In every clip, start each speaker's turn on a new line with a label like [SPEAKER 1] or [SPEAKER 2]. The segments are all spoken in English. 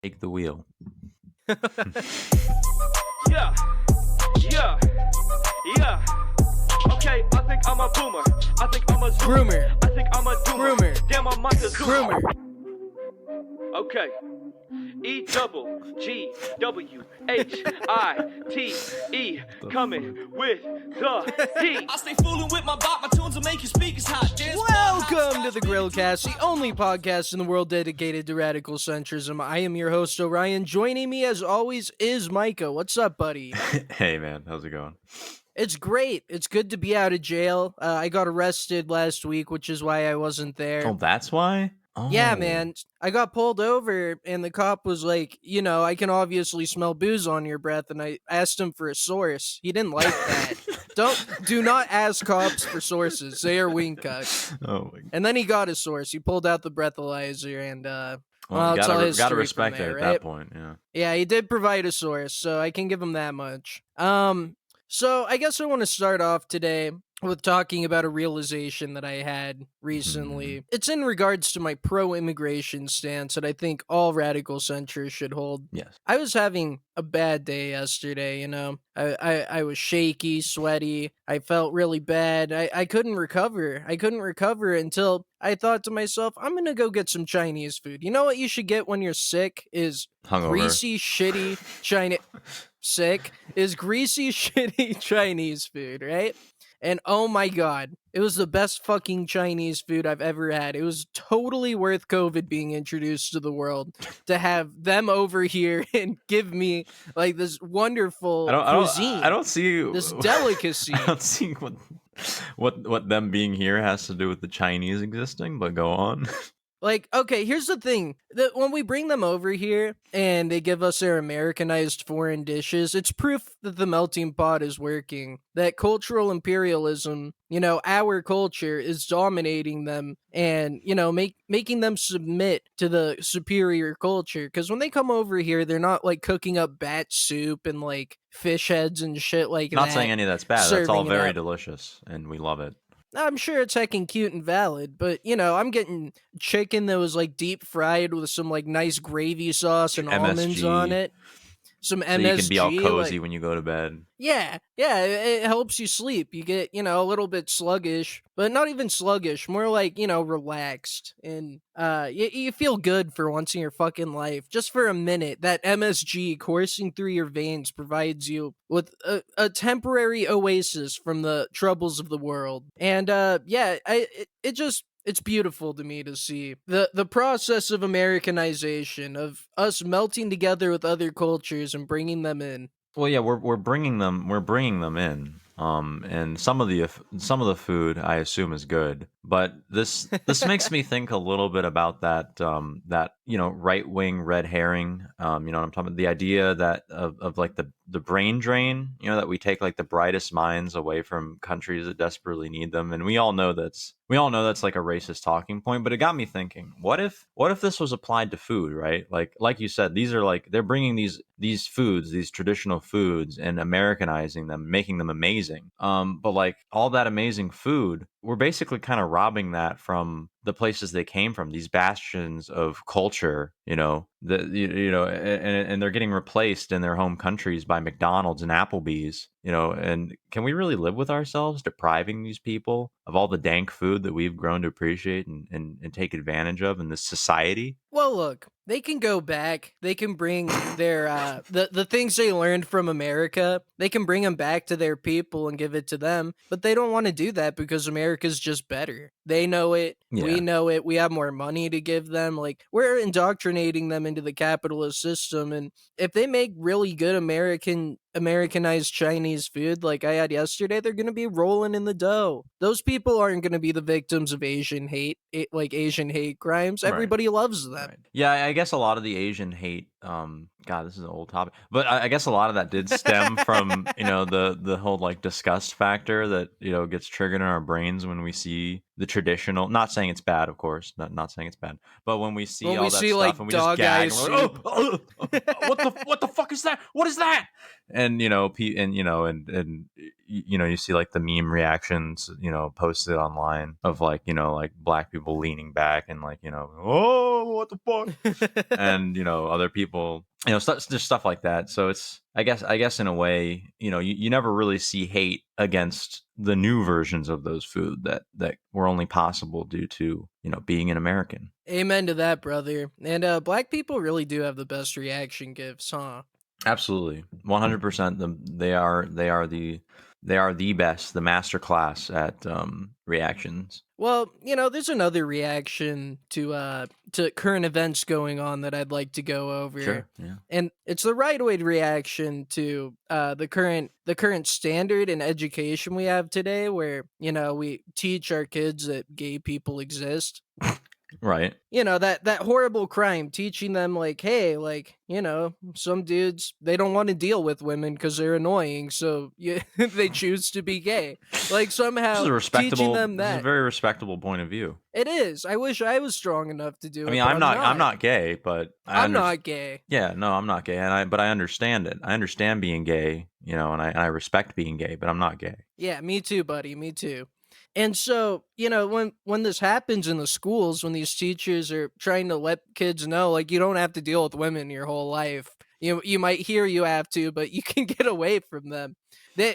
[SPEAKER 1] Take the wheel.
[SPEAKER 2] Yeah, yeah, yeah. Okay, I think I'm a boomer. I think I'm a zoomer.
[SPEAKER 3] Groomer.
[SPEAKER 2] I think I'm a doomer.
[SPEAKER 3] Groomer.
[SPEAKER 2] Damn, I might a zoomer.
[SPEAKER 3] Groomer.
[SPEAKER 2] Okay. EWGWHITE coming with the heat.
[SPEAKER 4] I stay fooling with my bot, my tunes will make your speakers hot.
[SPEAKER 3] Welcome to the Grillcast, the only podcast in the world dedicated to radical centrism. I am your host, Orion. Joining me, as always, is Micah. What's up, buddy?
[SPEAKER 1] Hey, man. How's it going?
[SPEAKER 3] It's great. It's good to be out of jail. I got arrested last week, which is why I wasn't there.
[SPEAKER 1] Oh, that's why? Oh.
[SPEAKER 3] Yeah, man. I got pulled over, and the cop was like, I can obviously smell booze on your breath, and I asked him for a source. He didn't like that. Do not ask cops for sources. They are wink cucks.
[SPEAKER 1] Oh, my God.
[SPEAKER 3] And then he got a source. He pulled out the breathalyzer, and
[SPEAKER 1] Well,
[SPEAKER 3] it's all
[SPEAKER 1] gotta
[SPEAKER 3] history
[SPEAKER 1] respect
[SPEAKER 3] from
[SPEAKER 1] it
[SPEAKER 3] there,
[SPEAKER 1] at
[SPEAKER 3] right?
[SPEAKER 1] that point, yeah.
[SPEAKER 3] Yeah, he did provide a source, so I can give him that much. So I guess I want to start off today with talking about a realization that I had recently. It's in regards to my pro-immigration stance that I think all radical centrists should hold.
[SPEAKER 1] Yes.
[SPEAKER 3] I was having a bad day yesterday, I was shaky, sweaty. I felt really bad. I couldn't recover. I couldn't recover until I thought to myself, I'm going to go get some Chinese food. You know what you should get when you're sick is
[SPEAKER 1] Hungover.
[SPEAKER 3] greasy, shitty Chinese... Sick is greasy, shitty Chinese food, right? And oh my god, it was the best fucking Chinese food I've ever had. It was totally worth COVID being introduced to the world to have them over here and give me like this wonderful cuisine.
[SPEAKER 1] I don't see
[SPEAKER 3] this delicacy.
[SPEAKER 1] I don't see what them being here has to do with the Chinese existing, but go on.
[SPEAKER 3] Like, okay, here's the thing. When we bring them over here and they give us their Americanized foreign dishes, it's proof that the melting pot is working. That cultural imperialism, our culture is dominating them and, making them submit to the superior culture. Because when they come over here, they're not, like, cooking up bat soup and, like, fish heads and shit like that.
[SPEAKER 1] Not saying any of that's bad. That's all
[SPEAKER 3] serving it
[SPEAKER 1] very
[SPEAKER 3] up.
[SPEAKER 1] delicious, and we love it.
[SPEAKER 3] I'm sure it's heckin' cute and valid, but, I'm getting chicken that was, like, deep fried with some, like, nice gravy sauce and almonds
[SPEAKER 1] MSG.
[SPEAKER 3] on it. Some
[SPEAKER 1] So
[SPEAKER 3] MSG.
[SPEAKER 1] you can be all cozy
[SPEAKER 3] like,
[SPEAKER 1] when you go to bed.
[SPEAKER 3] yeah, it helps you sleep. You get, a little bit sluggish, but not even sluggish, more like, relaxed. And you feel good for once in your fucking life. Just for a minute, that MSG coursing through your veins provides you with a temporary oasis from the troubles of the world. And it's beautiful to me to see the process of Americanization, of us melting together with other cultures and bringing them in.
[SPEAKER 1] Well, yeah, we're bringing them in. And some of the food I assume is good, but this makes me think a little bit about that right wing red herring. You know what I'm talking about? The idea that of like the brain drain. That we take like the brightest minds away from countries that desperately need them, and we all know that's like a racist talking point. But it got me thinking: what if this was applied to food, right? Like you said, these are like they're bringing these foods, these traditional foods, and Americanizing them, making them amazing. But like all that amazing food, we're basically kind of robbing that from the places they came from, these bastions of culture, and they're getting replaced in their home countries by McDonald's and Applebee's, and can we really live with ourselves depriving these people of all the dank food that we've grown to appreciate and take advantage of in this society?
[SPEAKER 3] Well, look, they can go back. They can bring their the things they learned from America. They can bring them back to their people and give it to them. But they don't want to do that because America's just better. They know it.
[SPEAKER 1] Yeah.
[SPEAKER 3] We know it. We have more money to give them. Like, we're indoctrinating them into the capitalist system. And if they make really good Americanized Chinese food like I had yesterday, they're going to be rolling in the dough. Those people aren't going to be the victims of Asian hate, Asian hate crimes.
[SPEAKER 1] Right.
[SPEAKER 3] Everybody loves them.
[SPEAKER 1] Right. Yeah, I guess a lot of the Asian hate, God, this is an old topic, but I guess a lot of that did stem from, the whole like disgust factor that, gets triggered in our brains when we see the traditional, not saying it's bad, of course, not saying it's bad, but when we see all that stuff
[SPEAKER 3] like
[SPEAKER 1] and we just
[SPEAKER 3] dog
[SPEAKER 1] gag,
[SPEAKER 3] eye
[SPEAKER 1] and we're like, what the fuck is that? What is that? and you see like the meme reactions, posted online of like like black people leaning back and like oh what the fuck, and other people, just stuff like that. So it's, I guess in a way, you never really see hate against the new versions of those food that were only possible due to being an American.
[SPEAKER 3] Amen to that, brother. And black people really do have the best reaction gifts, huh?
[SPEAKER 1] Absolutely, 100%. They are the best, the master class at reactions.
[SPEAKER 3] Well, there's another reaction to current events going on that I'd like to go over.
[SPEAKER 1] Sure, yeah.
[SPEAKER 3] And it's the right way reaction to the current standard in education we have today, where we teach our kids that gay people exist.
[SPEAKER 1] Right.
[SPEAKER 3] That horrible crime, teaching them like, hey, like, some dudes, they don't want to deal with women because they're annoying, so they choose to be gay, like
[SPEAKER 1] This is
[SPEAKER 3] somehow
[SPEAKER 1] a
[SPEAKER 3] teaching
[SPEAKER 1] respectable.
[SPEAKER 3] them
[SPEAKER 1] This is a
[SPEAKER 3] that.
[SPEAKER 1] very respectable point of view.
[SPEAKER 3] It is. I wish I was strong enough to do
[SPEAKER 1] I
[SPEAKER 3] it,
[SPEAKER 1] mean,
[SPEAKER 3] but
[SPEAKER 1] I'm
[SPEAKER 3] I'm
[SPEAKER 1] not. I'm
[SPEAKER 3] not.
[SPEAKER 1] not gay, but I
[SPEAKER 3] I'm
[SPEAKER 1] understand.
[SPEAKER 3] not gay.
[SPEAKER 1] Yeah, no, I'm not gay, but I understand it. I understand being gay, and I respect being gay, but I'm not gay.
[SPEAKER 3] Yeah, me too, buddy. Me too. And so, when this happens in the schools, when these teachers are trying to let kids know, like, you don't have to deal with women your whole life. You might hear you have to, but you can get away from them.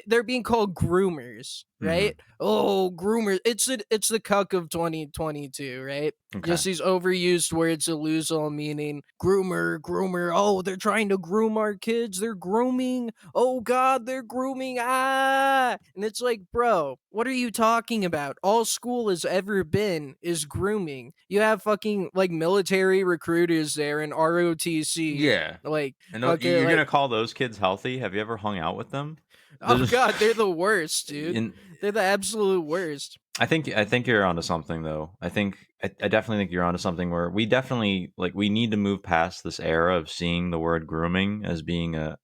[SPEAKER 3] They're being called groomers,
[SPEAKER 1] Hmm.
[SPEAKER 3] right? Oh, groomers. It's the cuck of 2022, right?
[SPEAKER 1] Okay.
[SPEAKER 3] Just these overused words that lose all meaning. Groomer. Oh, they're trying to groom our kids. They're grooming. Oh God, they're grooming. Ah, and it's like, bro, what are you talking about? All school has ever been is grooming. You have fucking like military recruiters there in ROTC,
[SPEAKER 1] Yeah.
[SPEAKER 3] like
[SPEAKER 1] And
[SPEAKER 3] fucking
[SPEAKER 1] you're
[SPEAKER 3] like,
[SPEAKER 1] gonna call those kids healthy? Have you ever hung out with them?
[SPEAKER 3] oh
[SPEAKER 1] There's-
[SPEAKER 3] God, they're the worst, dude.
[SPEAKER 1] in,
[SPEAKER 3] They're the absolute worst.
[SPEAKER 1] I think you're onto something though. I definitely think you're onto something where we definitely like we need to move past this era of seeing the word grooming as being a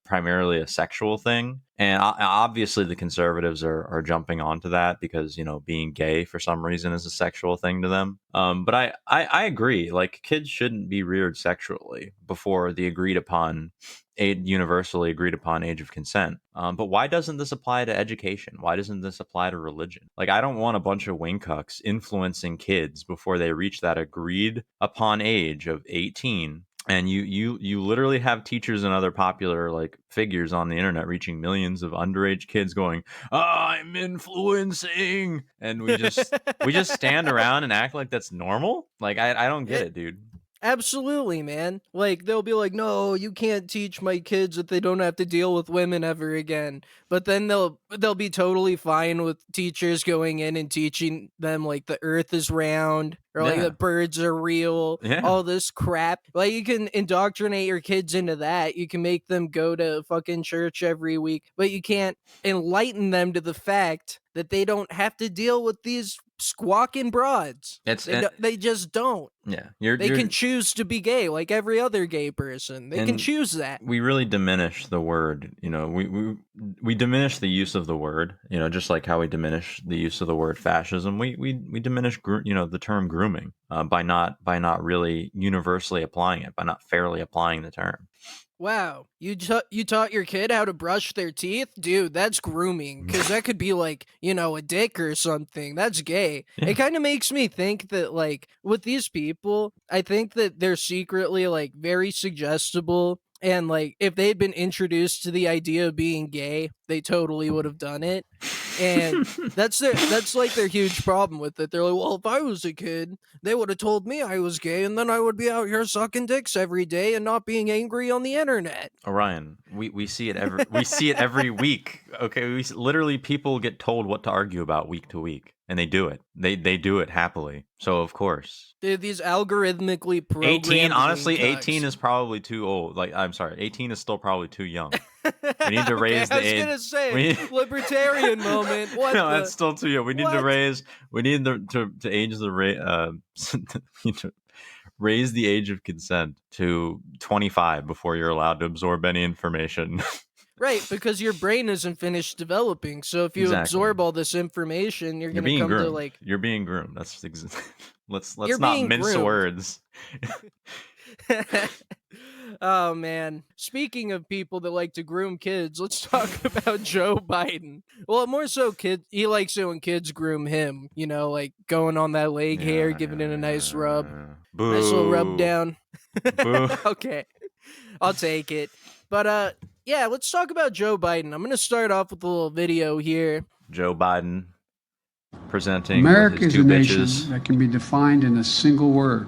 [SPEAKER 1] primarily a sexual thing. And obviously the conservatives are jumping onto that because being gay for some reason is a sexual thing to them. But I agree. Like kids shouldn't be reared sexually before the universally agreed upon age of consent. But why doesn't this apply to education? Why doesn't this apply to religion? Like, I don't want a bunch of wingcucks influencing kids before they reach that agreed upon age of 18. And you literally have teachers and other popular like figures on the internet reaching millions of underage kids going, I'm influencing, and we just stand around and act like that's normal. Like I don't get
[SPEAKER 3] It,
[SPEAKER 1] it, dude.
[SPEAKER 3] Absolutely, man. Like they'll be like, "No, you can't teach my kids that they don't have to deal with women ever again." But then they'll be totally fine with teachers going in and teaching them like the earth is round or like the
[SPEAKER 1] Yeah,
[SPEAKER 3] birds are real,
[SPEAKER 1] yeah.
[SPEAKER 3] all this crap. Like you can indoctrinate your kids into that. You can make them go to fucking church every week, but you can't enlighten them to the fact that they don't have to deal with these squawking broads.
[SPEAKER 1] It's
[SPEAKER 3] They just don't.
[SPEAKER 1] yeah.
[SPEAKER 3] They
[SPEAKER 1] You're
[SPEAKER 3] can choose to be gay like every other gay person. They can
[SPEAKER 1] and
[SPEAKER 3] choose that.
[SPEAKER 1] we really diminish the word. We diminish the use of the word. Just like how we diminish the use of the word fascism. We diminish the term grooming by not really universally applying it, by not fairly applying the term.
[SPEAKER 3] Wow, you taught your kid how to brush their teeth? Dude, that's grooming cuz that could be like, a dick or something. That's gay. It
[SPEAKER 1] Yeah.
[SPEAKER 3] kind of makes me think that like with these people, I think that they're secretly like very suggestible and like if they'd been introduced to the idea of being gay, they totally would have done it. And that's like their huge problem with it. They're like, well, if I was a kid, they would have told me I was gay, and then I would be out here sucking dicks every day and not being angry on the internet.
[SPEAKER 1] Orion, we see it every week. Okay, literally people get told what to argue about week to week, and they do it. They do it happily. So of course,
[SPEAKER 3] Dude, these algorithmically
[SPEAKER 1] 18.
[SPEAKER 3] programmed
[SPEAKER 1] Honestly,
[SPEAKER 3] wing
[SPEAKER 1] 18
[SPEAKER 3] cucks.
[SPEAKER 1] is probably too old. Like I'm sorry, 18 is still probably too young. We need to
[SPEAKER 3] Okay,
[SPEAKER 1] raise
[SPEAKER 3] I
[SPEAKER 1] the
[SPEAKER 3] was
[SPEAKER 1] age.
[SPEAKER 3] gonna say
[SPEAKER 1] We
[SPEAKER 3] libertarian moment. What
[SPEAKER 1] no,
[SPEAKER 3] the
[SPEAKER 1] that's still too young. We need to
[SPEAKER 3] what?
[SPEAKER 1] raise. We need to age the rate. We need to raise the age of consent to 25 before you're allowed to absorb any information.
[SPEAKER 3] Right, because your brain isn't finished developing. So if you
[SPEAKER 1] Exactly.
[SPEAKER 3] absorb all this information, you're
[SPEAKER 1] You're
[SPEAKER 3] gonna
[SPEAKER 1] being
[SPEAKER 3] come to
[SPEAKER 1] groomed.
[SPEAKER 3] like
[SPEAKER 1] You're being groomed. Let's
[SPEAKER 3] you're
[SPEAKER 1] not
[SPEAKER 3] being
[SPEAKER 1] mince
[SPEAKER 3] groomed.
[SPEAKER 1] words.
[SPEAKER 3] Oh man. Speaking of people that like to groom kids, let's talk about Joe Biden. Well, more so kid he likes it when kids groom him, you know, like going on that leg hair, giving it a nice rub. Nice little rub
[SPEAKER 1] Boo.
[SPEAKER 3] down.
[SPEAKER 1] Boo.
[SPEAKER 3] Okay. I'll take it. But yeah, let's talk about Joe Biden. I'm going to start off with a little video here.
[SPEAKER 1] Joe Biden presenting
[SPEAKER 5] America
[SPEAKER 1] with his
[SPEAKER 5] is
[SPEAKER 1] two
[SPEAKER 5] a nation
[SPEAKER 1] bitches.
[SPEAKER 5] that can be defined in a single word.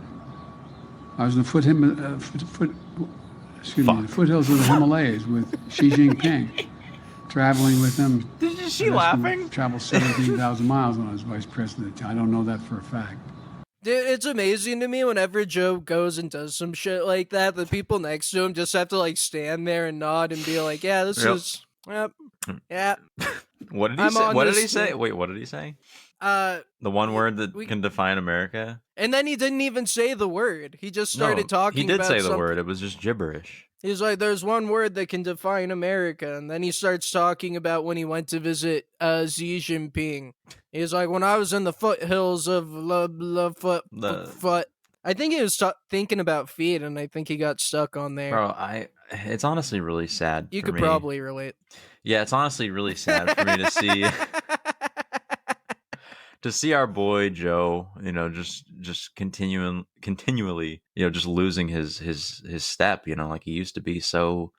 [SPEAKER 5] I was in the foothills of the Himalayas with Xi Jinping, traveling with him.
[SPEAKER 1] Is she laughing?
[SPEAKER 5] Traveled 17,000 miles when I was vice president. I don't know that for a fact.
[SPEAKER 3] Dude, it's amazing to me whenever Joe goes and does some shit like that, the people next to him just have to like stand there and nod and be like, yeah, this
[SPEAKER 1] Yep.
[SPEAKER 3] is, yep, yeah.
[SPEAKER 1] What did he
[SPEAKER 3] I'm
[SPEAKER 1] say?
[SPEAKER 3] on
[SPEAKER 1] What did
[SPEAKER 3] this
[SPEAKER 1] he say?
[SPEAKER 3] thing.
[SPEAKER 1] Wait, what did he say?
[SPEAKER 3] The
[SPEAKER 1] The one word that can define America?
[SPEAKER 3] And then he didn't even say the word. He just started
[SPEAKER 1] No,
[SPEAKER 3] talking
[SPEAKER 1] he did
[SPEAKER 3] about
[SPEAKER 1] say the
[SPEAKER 3] something.
[SPEAKER 1] word. It was just gibberish.
[SPEAKER 3] He's like, there's one word that can define America. And then he starts talking about when he went to visit Xi Jinping. He's like, when I was in the foothills of foot. I think he was thinking about feet, and I think he got stuck on there.
[SPEAKER 1] Bro, it's honestly really sad
[SPEAKER 3] You
[SPEAKER 1] for
[SPEAKER 3] could
[SPEAKER 1] me.
[SPEAKER 3] probably relate.
[SPEAKER 1] Yeah, it's honestly really sad for me to see to see our boy Joe, you know, just continually, you know, just losing his step, you know, like he used to be so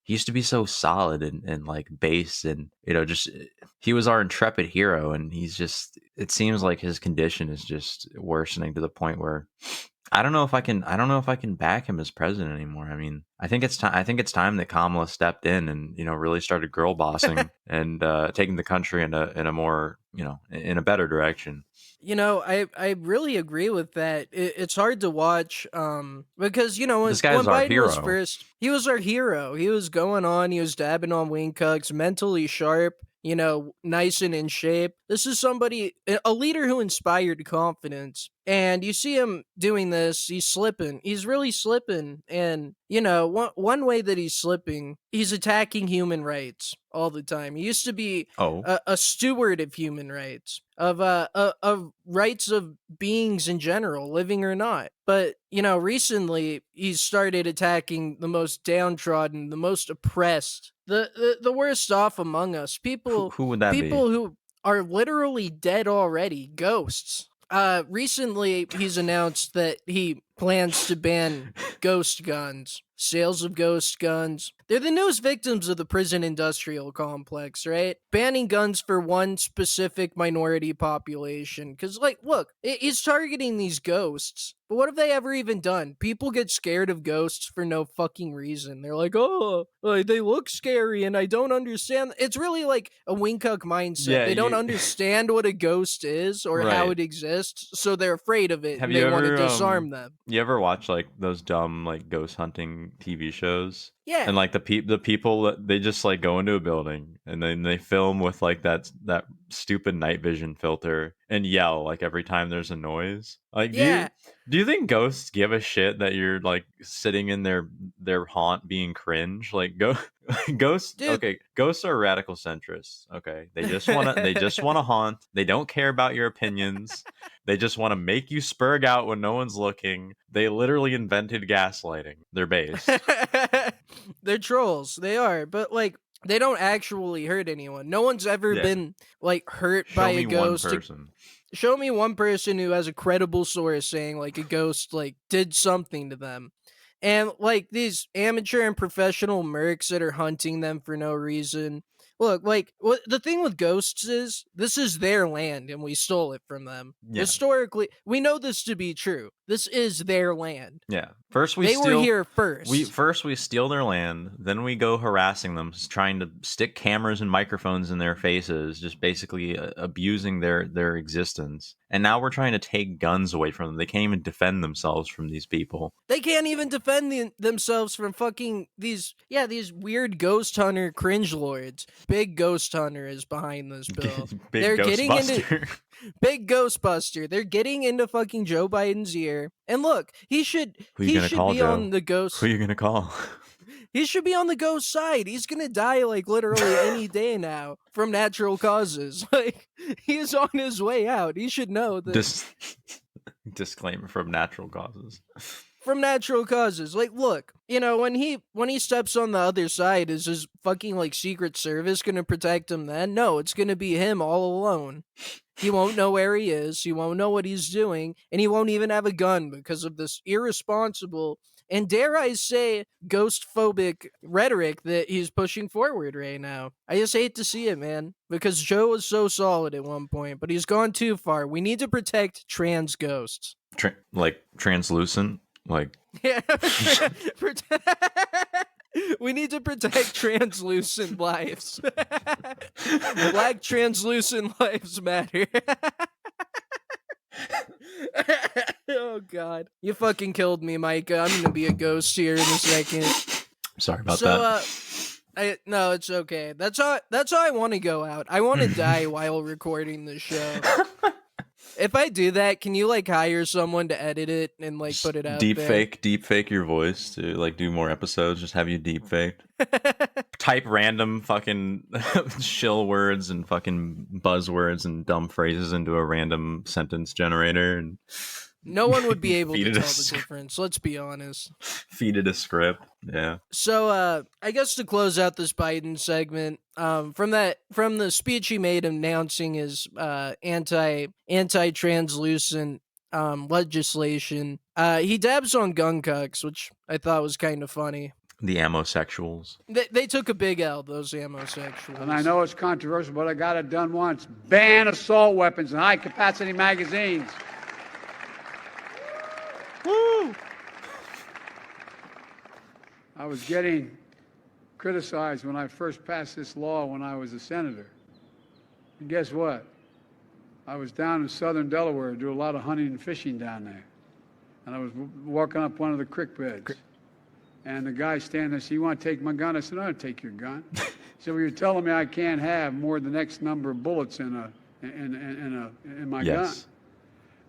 [SPEAKER 1] solid and like base, and you know, just he was our intrepid hero, and he's just, it seems like his condition is just worsening to the point where I don't know if I can back him as president anymore. I mean, I think it's time that Kamala stepped in and, you know, really started girl bossing and taking the country in a more, you know, in a better direction.
[SPEAKER 3] You know, I really agree with that. It's hard to watch because, you know,
[SPEAKER 1] This guy's
[SPEAKER 3] when
[SPEAKER 1] our
[SPEAKER 3] Biden was
[SPEAKER 1] hero.
[SPEAKER 3] first, he was our hero. He was going on, he was dabbing on wing cucks, mentally sharp, you know, nice and in shape. This is somebody, a leader who inspired confidence. And you see him doing this, he's slipping. He's really slipping. And, you know, one way that he's slipping, he's attacking human rights all the time. He used to be
[SPEAKER 1] Oh,
[SPEAKER 3] a steward of human rights, of rights of beings in general, living or not. But you know, recently he's started attacking the most downtrodden, the most oppressed, the worst off among us.
[SPEAKER 1] who would that be?
[SPEAKER 3] People who are literally dead already, ghosts. Recently he's announced that he plans to ban ghost guns, sales of ghost guns. They're the newest victims of the prison industrial complex, right? Banning guns for one specific minority population. Because, like, look, he's targeting these ghosts. But what have they ever even done? People get scared of ghosts for no fucking reason. They're like, oh, they look scary and I don't understand. It's really like a wingcuck mindset.
[SPEAKER 1] Yeah,
[SPEAKER 3] they don't
[SPEAKER 1] you-
[SPEAKER 3] understand what a ghost is or how
[SPEAKER 1] Right.
[SPEAKER 3] it exists, so they're afraid of it
[SPEAKER 1] Have
[SPEAKER 3] and
[SPEAKER 1] you
[SPEAKER 3] they want to
[SPEAKER 1] ever,
[SPEAKER 3] disarm them.
[SPEAKER 1] You ever watch like those dumb like ghost hunting TV shows?
[SPEAKER 3] Yeah.
[SPEAKER 1] And like the people that they just like go into a building and then they film with like that stupid night vision filter and yell like every time there's a noise. Like
[SPEAKER 3] Yeah.
[SPEAKER 1] do you think ghosts give a shit that you're like sitting in their haunt being cringe? Like ghosts,
[SPEAKER 3] Dude.
[SPEAKER 1] okay, ghosts are radical centrists. Okay. They just want to haunt. They don't care about your opinions. They just want to make you spurg out when no one's looking. They literally invented gaslighting. They're based.
[SPEAKER 3] They're trolls. They are. But like they don't actually hurt anyone. No one's ever
[SPEAKER 1] Yeah.
[SPEAKER 3] been like hurt
[SPEAKER 1] Show
[SPEAKER 3] by a
[SPEAKER 1] me one
[SPEAKER 3] ghost.
[SPEAKER 1] person.
[SPEAKER 3] Show me one person who has a credible source saying like a ghost like did something to them. And like these amateur and professional mercs that are hunting them for no reason. Look, like the thing with ghosts is this is their land and we stole it from them.
[SPEAKER 1] Yeah.
[SPEAKER 3] Historically, we know this to be true. This is their land.
[SPEAKER 1] Yeah. First we
[SPEAKER 3] They
[SPEAKER 1] steal
[SPEAKER 3] were here first.
[SPEAKER 1] we steal their land, then we go harassing them, trying to stick cameras and microphones in their faces, just basically abusing their existence. And now we're trying to take guns away from them. They can't even defend themselves from these people.
[SPEAKER 3] They can't even defend themselves from fucking these weird ghost hunter cringe lords. Big Ghost Hunter is behind this bill.
[SPEAKER 1] Big
[SPEAKER 3] They're getting into
[SPEAKER 1] Ghostbuster.
[SPEAKER 3] Big Ghostbuster. They're getting into fucking Joe Biden's ear. And look, he should
[SPEAKER 1] Who you
[SPEAKER 3] he
[SPEAKER 1] gonna
[SPEAKER 3] should
[SPEAKER 1] call,
[SPEAKER 3] be
[SPEAKER 1] Joe?
[SPEAKER 3] on the ghost.
[SPEAKER 1] Who are you gonna call?
[SPEAKER 3] He should be on the ghost side. He's gonna die like literally any day now from natural causes. Like he's on his way out. He should know that.
[SPEAKER 1] Disclaimer from natural causes.
[SPEAKER 3] from natural causes. Like, look, when he steps on the other side, is his fucking like Secret Service gonna protect him then? No, it's gonna be him all alone. He won't know where he is, he won't know what he's doing, and he won't even have a gun because of this irresponsible and, dare I say, ghost phobic rhetoric that he's pushing forward right now. I just hate to see it, man, because Joe was so solid at one point, but he's gone too far. We need to protect trans ghosts.
[SPEAKER 1] Like translucent, like
[SPEAKER 3] Yeah. We need to protect translucent lives. Black translucent lives matter. Oh god. You fucking killed me, Micah. I'm gonna be a ghost here in a second.
[SPEAKER 1] sorry about that.
[SPEAKER 3] No, it's okay. That's how I want to go out. I want to die while recording the show. If I do that, can you like hire someone to edit it and like put it out
[SPEAKER 1] deep
[SPEAKER 3] there?
[SPEAKER 1] fake your voice to like do more episodes. Just have you deep faked. Type random fucking shill words and fucking buzzwords and dumb phrases into a random sentence generator and
[SPEAKER 3] No one would be able
[SPEAKER 1] Feed
[SPEAKER 3] to
[SPEAKER 1] it
[SPEAKER 3] tell
[SPEAKER 1] a
[SPEAKER 3] the
[SPEAKER 1] script.
[SPEAKER 3] difference. Let's be honest.
[SPEAKER 1] feed it a script. Yeah.
[SPEAKER 3] So, I guess to close out this Biden segment, from the speech he made announcing his anti-translucent legislation, he dabs on gun cucks, which I thought was kind of funny.
[SPEAKER 1] The amosexuals.
[SPEAKER 3] They took a big L, those homosexuals.
[SPEAKER 5] And I know it's controversial, but I got it done once. Ban assault weapons and high-capacity magazines.
[SPEAKER 3] Woo!
[SPEAKER 5] I was getting criticized when I first passed this law when I was a senator. And guess what? I was down in southern Delaware, do a lot of hunting and fishing down there. And I was walking up one of the creek beds. And the guy standing there said, "You want to take my gun?" I said, "No, I'll take your gun." He said, "Well, you're telling me I can't have more than the next number of bullets in my gun."
[SPEAKER 1] Yes.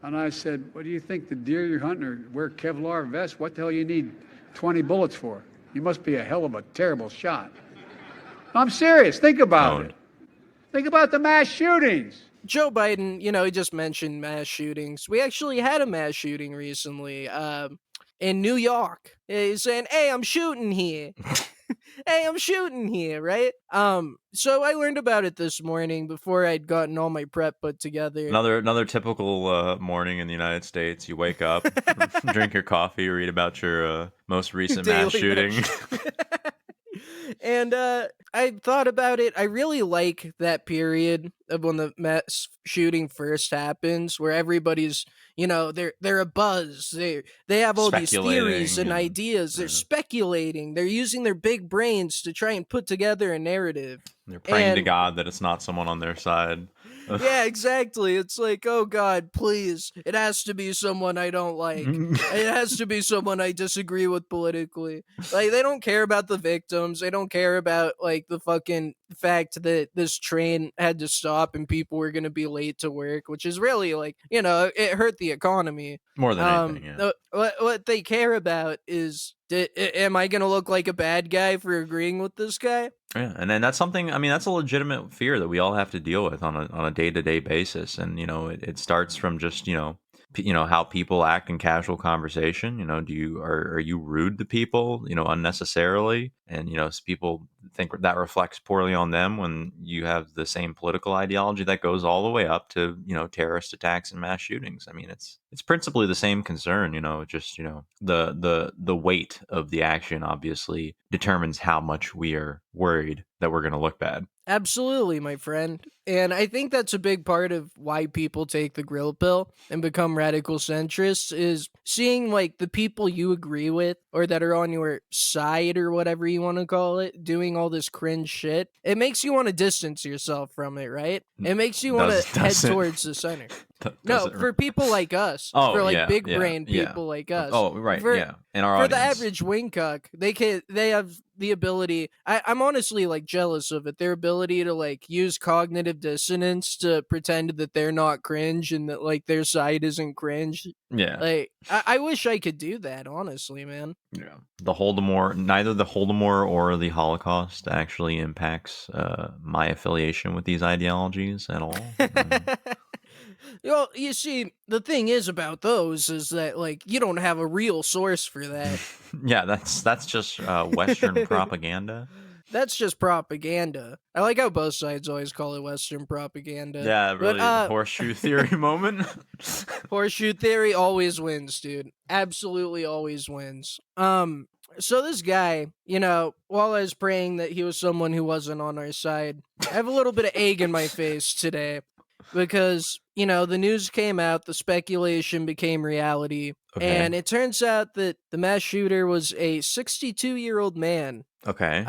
[SPEAKER 5] And I said, "What do you think the deer you're hunting or wear Kevlar vests? What the hell you need 20 bullets for? You must be a hell of a terrible shot." I'm serious. Think about it. Think about the mass shootings.
[SPEAKER 3] Joe Biden, he just mentioned mass shootings. We actually had a mass shooting recently in New York. He's saying, "Hey, I'm shooting here." Hey, I'm shooting here, right? So I learned about it this morning before I'd gotten all my prep put together.
[SPEAKER 1] Another typical morning in the United States. You wake up, drink your coffee, read about your most recent mass
[SPEAKER 3] Daily
[SPEAKER 1] shooting.
[SPEAKER 3] And I thought about it. I really like that period of when the mass shooting first happens, where everybody's, they're abuzz. They have all these theories and ideas. They're speculating. They're using their big brains to try and put together a narrative.
[SPEAKER 1] They're praying to God that it's not someone on their side.
[SPEAKER 3] Yeah, exactly. It's like, oh God, please. It has to be someone I don't like. It has to be someone I disagree with politically. Like, they don't care about the victims. They don't care about, like, the fucking fact that this train had to stop and people were going to be late to work, which is really, like, it hurt the economy.
[SPEAKER 1] More than anything, yeah.
[SPEAKER 3] What they care about is, am I going to look like a bad guy for agreeing with this guy?
[SPEAKER 1] Yeah, and then that's something. I mean, that's a legitimate fear that we all have to deal with on a day-to-day basis, and it starts from just how people act in casual conversation. Are you rude to people unnecessarily, and people think that reflects poorly on them when you have the same political ideology that goes all the way up to terrorist attacks and mass shootings. I mean, it's principally the same concern. Just the weight of the action obviously determines how much we are worried that we're going to look bad.
[SPEAKER 3] Absolutely, my friend. And I think that's a big part of why people take the grill pill and become radical centrists, is seeing like the people you agree with or that are on your side or whatever you want to call it doing all this cringe shit. It makes you want to distance yourself from it, right? It makes you want to head towards the center. No, for people like us, for like big brain people like us.
[SPEAKER 1] Oh, right, yeah. And our
[SPEAKER 3] for
[SPEAKER 1] audience.
[SPEAKER 3] the average wingcuck, they have the ability. I'm honestly like jealous of it. Their ability to like use cognitive dissonance to pretend that they're not cringe and that like their side isn't cringe.
[SPEAKER 1] Yeah.
[SPEAKER 3] Like I wish I could do that, honestly, man.
[SPEAKER 1] Yeah. Neither the Holodomor or the Holocaust actually impacts my affiliation with these ideologies at all.
[SPEAKER 3] Well, you see, the thing is about those is that like you don't have a real source for that.
[SPEAKER 1] Yeah, that's just Western propaganda.
[SPEAKER 3] That's just propaganda. I like how both sides always call it Western propaganda.
[SPEAKER 1] Yeah,
[SPEAKER 3] But
[SPEAKER 1] really horseshoe theory moment.
[SPEAKER 3] horseshoe theory always wins, dude. Absolutely always wins. So this guy, while I was praying that he was someone who wasn't on our side, I have a little bit of egg in my face today because, the news came out, the speculation became reality,
[SPEAKER 1] Okay.
[SPEAKER 3] and it turns out that the mass shooter was a 62-year-old man.
[SPEAKER 1] Okay.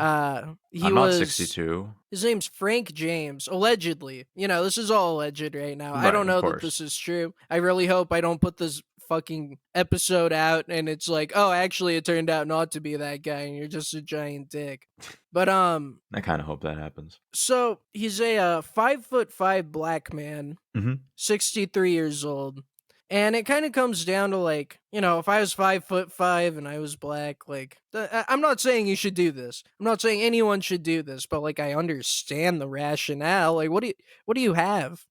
[SPEAKER 3] He
[SPEAKER 1] I'm not
[SPEAKER 3] was
[SPEAKER 1] 62.
[SPEAKER 3] his name's Frank James, allegedly. This is all alleged right now. I
[SPEAKER 1] Right,
[SPEAKER 3] don't
[SPEAKER 1] of
[SPEAKER 3] know that this
[SPEAKER 1] course.
[SPEAKER 3] is true. I really hope I don't put this fucking episode out and it's like, oh, actually, it turned out not to be that guy and you're just a giant dick. But,
[SPEAKER 1] I kind of hope that happens.
[SPEAKER 3] so he's a 5'5" black man,
[SPEAKER 1] Mm-hmm.
[SPEAKER 3] 63 years old. And it kind of comes down to like, if I was 5'5" and I was black, like, I'm not saying you should do this. I'm not saying anyone should do this, but like, I understand the rationale. Like, what do you have?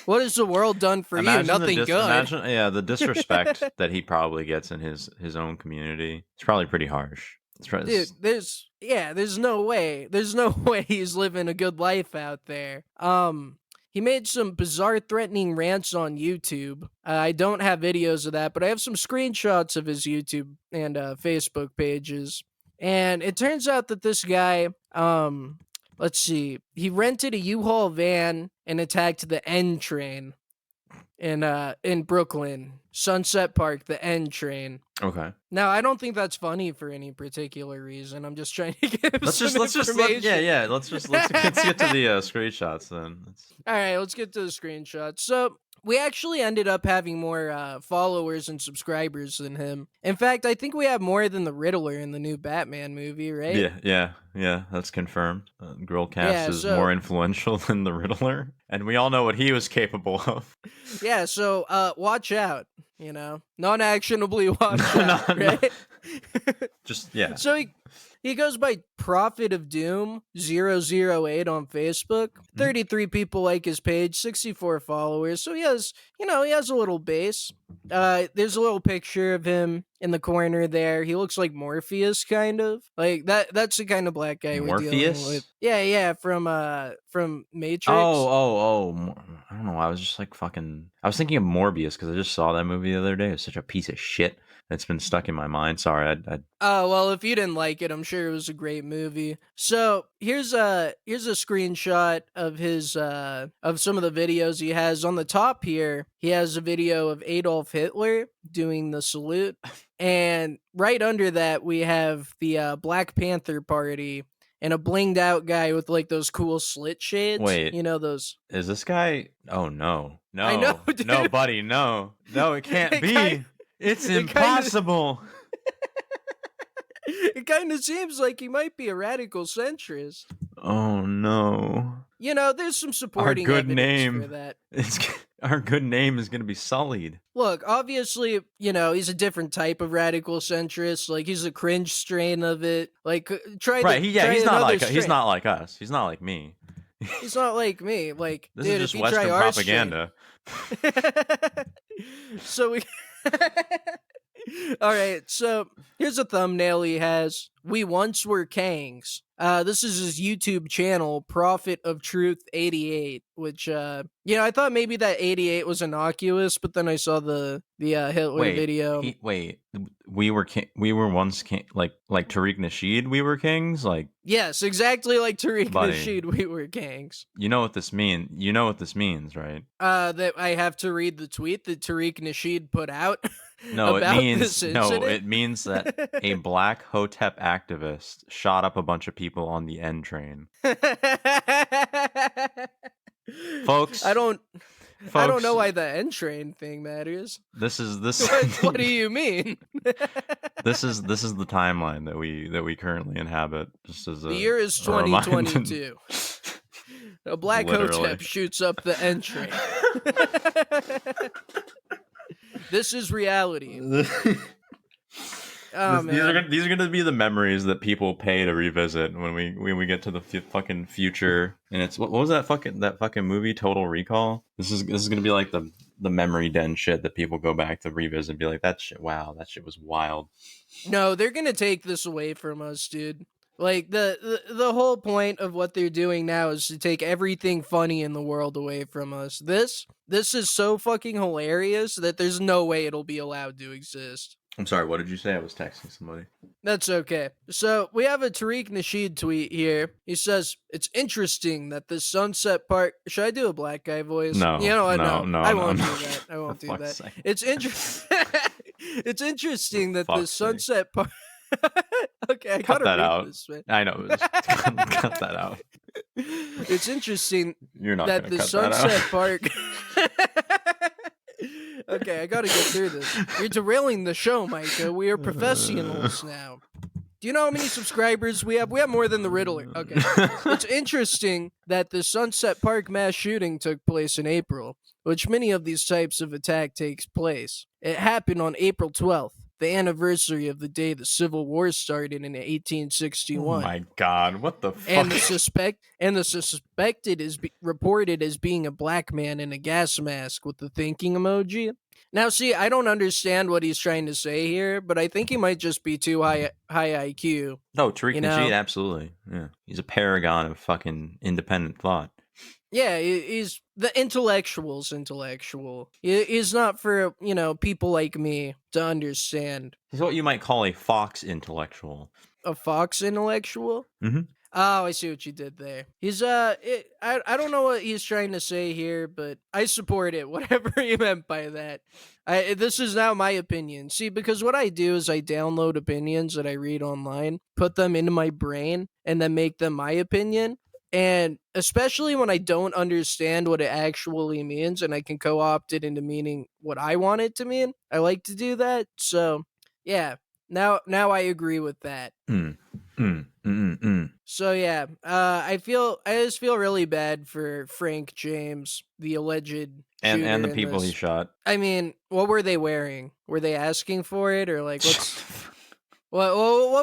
[SPEAKER 3] What has the world done for you? Nothing good.
[SPEAKER 1] Imagine, yeah, the disrespect that he probably gets in his own community. It's probably pretty harsh.
[SPEAKER 3] Dude, there's no way. There's no way he's living a good life out there. He made some bizarre threatening rants on YouTube. I don't have videos of that, but I have some screenshots of his YouTube and Facebook pages. And it turns out that this guy, let's see, he rented a U-Haul van and attacked the N train in Brooklyn, Sunset Park, the N train.
[SPEAKER 1] Okay.
[SPEAKER 3] Now, I don't think that's funny for any particular reason. I'm just trying to give
[SPEAKER 1] Let's
[SPEAKER 3] some
[SPEAKER 1] get to the screenshots then.
[SPEAKER 3] All right, let's get to the screenshots. So we actually ended up having more followers and subscribers than him. In fact, I think we have more than the Riddler in the new Batman movie, right?
[SPEAKER 1] Yeah. That's confirmed. Grillcast
[SPEAKER 3] Yeah,
[SPEAKER 1] is
[SPEAKER 3] so-
[SPEAKER 1] more influential than the Riddler, and we all know what he was capable of.
[SPEAKER 3] Yeah, so watch out, non-actionably watch out,
[SPEAKER 1] No.
[SPEAKER 3] right?
[SPEAKER 1] Just yeah.
[SPEAKER 3] So he goes by Prophet of Doom 008 on Facebook. 33 people like his page, 64 followers. So he has a little base. There's a little picture of him in the corner there. He looks like Morpheus, kind of. Like that's the kind of black guy we're dealing
[SPEAKER 1] Morpheus?
[SPEAKER 3] with. Yeah, from Matrix.
[SPEAKER 1] Oh. I don't know. I was just like I was thinking of Morbius because I just saw that movie the other day. It was such a piece of shit. It's been stuck in my mind. Sorry.
[SPEAKER 3] Oh, well, if you didn't like it, I'm sure it was a great movie. So here's a screenshot of his of some of the videos he has. On the top here, he has a video of Adolf Hitler doing the salute. And right under that, we have the Black Panther Party and a blinged out guy with like those cool slit shades.
[SPEAKER 1] Wait.
[SPEAKER 3] Those.
[SPEAKER 1] Is this guy? Oh no.
[SPEAKER 3] I know, dude.
[SPEAKER 1] No, buddy. No, it can't
[SPEAKER 3] It
[SPEAKER 1] be. It's impossible.
[SPEAKER 3] It kind of seems like he might be a radical centrist.
[SPEAKER 1] Oh no.
[SPEAKER 3] There's some supporting
[SPEAKER 1] good
[SPEAKER 3] evidence
[SPEAKER 1] name.
[SPEAKER 3] for that.
[SPEAKER 1] Our good name is going to be sullied.
[SPEAKER 3] Look, obviously, he's a different type of radical centrist. Like he's a cringe strain of it. Like try
[SPEAKER 1] Right?
[SPEAKER 3] he's
[SPEAKER 1] He's not
[SPEAKER 3] another
[SPEAKER 1] like
[SPEAKER 3] strain.
[SPEAKER 1] he's not like us. He's not like me.
[SPEAKER 3] He's not like me. Like
[SPEAKER 1] This
[SPEAKER 3] dude,
[SPEAKER 1] is just
[SPEAKER 3] if you
[SPEAKER 1] Western
[SPEAKER 3] try our
[SPEAKER 1] propaganda.
[SPEAKER 3] So we. All right, so here's a thumbnail he has. We once were Kangs. This is his YouTube channel, Prophet of Truth 88, which I thought maybe that 88 was innocuous, but then I saw the Hitler video.
[SPEAKER 1] We were once like Tariq Nasheed. We were kings. Like
[SPEAKER 3] Yes, exactly like Tariq
[SPEAKER 1] Buddy.
[SPEAKER 3] Nasheed. We were Kangs.
[SPEAKER 1] you know what this means, right?
[SPEAKER 3] That I have to read the tweet that Tariq Nasheed put out.
[SPEAKER 1] No,
[SPEAKER 3] about
[SPEAKER 1] it
[SPEAKER 3] this
[SPEAKER 1] means that a black Hotep activist shot up a bunch of people on the N train. Folks,
[SPEAKER 3] I don't know why the N train thing matters.
[SPEAKER 1] This
[SPEAKER 3] What do you mean?
[SPEAKER 1] this is the timeline that we currently inhabit. Just as
[SPEAKER 3] The year is
[SPEAKER 1] a reminder.
[SPEAKER 3] 2022. A black
[SPEAKER 1] Literally.
[SPEAKER 3] Hotep shoots up the N train. This is reality. Oh man.
[SPEAKER 1] These are gonna be the memories that people pay to revisit when we get to the fucking future. And it's what was that fucking movie Total Recall? This is gonna be like the memory den shit that people go back to revisit and be like, that shit, wow, that shit was wild.
[SPEAKER 3] No, they're gonna take this away from us, dude. Like the whole point of what they're doing now is to take everything funny in the world away from us. This is so fucking hilarious that there's no way it'll be allowed to exist.
[SPEAKER 1] I'm sorry, what did you say? I was texting somebody.
[SPEAKER 3] That's okay. So we have a Tariq Nasheed tweet here. He says, "It's interesting that the Sunset Park." Should I do a black guy voice?
[SPEAKER 1] No,
[SPEAKER 3] You know what?
[SPEAKER 1] no,
[SPEAKER 3] No,
[SPEAKER 1] no,
[SPEAKER 3] I
[SPEAKER 1] no,
[SPEAKER 3] won't
[SPEAKER 1] no.
[SPEAKER 3] do that. I won't
[SPEAKER 1] For
[SPEAKER 3] do
[SPEAKER 1] fuck's
[SPEAKER 3] that.
[SPEAKER 1] sake.
[SPEAKER 3] It's interesting. It's interesting that the
[SPEAKER 1] fuck's sake.
[SPEAKER 3] Sunset Park. Okay, I
[SPEAKER 1] Cut
[SPEAKER 3] gotta
[SPEAKER 1] that
[SPEAKER 3] read
[SPEAKER 1] out.
[SPEAKER 3] this, man.
[SPEAKER 1] I know. Cut that out.
[SPEAKER 3] It's interesting
[SPEAKER 1] You're not
[SPEAKER 3] that
[SPEAKER 1] gonna
[SPEAKER 3] the
[SPEAKER 1] cut that
[SPEAKER 3] Sunset
[SPEAKER 1] out.
[SPEAKER 3] Park. Okay, I gotta get through this. You're derailing the show, Micah. We are professionals now. Do you know how many subscribers we have? We have more than the Riddler. Okay. It's interesting that the Sunset Park mass shooting took place in April, which many of these types of attack takes place. It happened on April 12th, the anniversary of the day the Civil War started in
[SPEAKER 1] Oh
[SPEAKER 3] 1861.
[SPEAKER 1] my god, what the fuck?
[SPEAKER 3] And the suspected is reported as being a black man in a gas mask with the thinking emoji. Now, see, I don't understand what he's trying to say here, but I think he might just be too high IQ.
[SPEAKER 1] No, Tariq
[SPEAKER 3] You
[SPEAKER 1] Nasheed,
[SPEAKER 3] know?
[SPEAKER 1] absolutely. Yeah, he's a paragon of fucking independent thought.
[SPEAKER 3] Yeah, he's the intellectual's intellectual. He's not for, people like me to understand.
[SPEAKER 1] He's what you might call a Fox intellectual.
[SPEAKER 3] A Fox intellectual?
[SPEAKER 1] Mhm.
[SPEAKER 3] Oh, I see what you did there. He's I don't know what he's trying to say here, but I support it. Whatever he meant by that. This is now my opinion. See, because what I do is I download opinions that I read online, put them into my brain, and then make them my opinion. And especially when I don't understand what it actually means and I can co-opt it into meaning what I want it to mean, I like to do that. So, yeah. Now I agree with that. So yeah, I just feel really bad for Frank James, the alleged
[SPEAKER 1] And
[SPEAKER 3] shooter
[SPEAKER 1] the
[SPEAKER 3] in
[SPEAKER 1] people he
[SPEAKER 3] this.
[SPEAKER 1] shot.
[SPEAKER 3] I mean, what were they wearing? Were they asking for it, or like what